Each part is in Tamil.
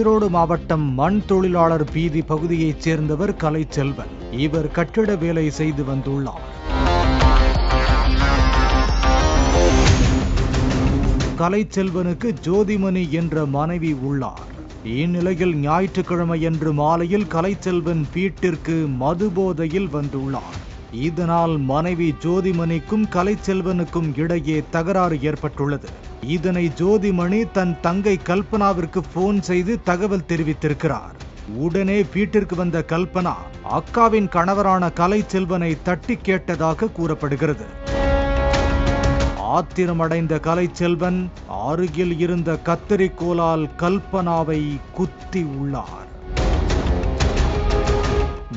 ஈரோடு மாவட்டம் மண் தொழிலாளர் வீதி பகுதியைச் சேர்ந்தவர் கலைச்செல்வன். இவர் கட்டிட வேலை செய்து வந்துள்ளார். கலைச்செல்வனுக்கு ஜோதிமணி என்ற மனைவி உள்ளார். இந்நிலையில் ஞாயிற்றுக்கிழமையன்று மாலையில் கலைச்செல்வன் வீட்டிற்கு மதுபோதையில் வந்துள்ளார். இதனால் மனைவி ஜோதிமணிக்கும் கலைச்செல்வனுக்கும் இடையே தகராறு ஏற்பட்டுள்ளது. இதனை ஜோதிமணி தன் தங்கை கல்பனாவிற்கு போன் செய்து தகவல் தெரிவித்திருக்கிறார். உடனே வீட்டிற்கு வந்த கல்பனா அக்காவின் கணவரான கலைச்செல்வனை தட்டி கேட்டதாக கூறப்படுகிறது. ஆத்திரமடைந்த கலைச்செல்வன் அருகில் இருந்த கத்தரிக்கோலால் கல்பனாவை குத்தி உள்ளார்.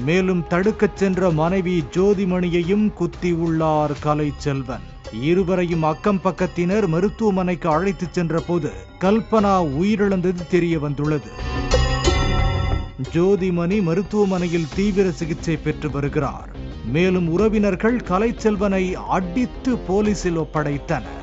மேலும் தடுக்கச் சென்ற மனைவி ஜோதிமணியையும் குத்தி உள்ளார் கலைச்செல்வன். இருவரையும் அக்கம் பக்கத்தினர் மருத்துவமனைக்கு அழைத்துச் சென்ற போது கல்பனா உயிரிழந்தது தெரிய வந்துள்ளது. ஜோதிமணி மருத்துவமனையில் தீவிர சிகிச்சை பெற்று வருகிறார். மேலும் உறவினர்கள் கலைச்செல்வனை அடித்து போலீசில் ஒப்படைத்தனர்.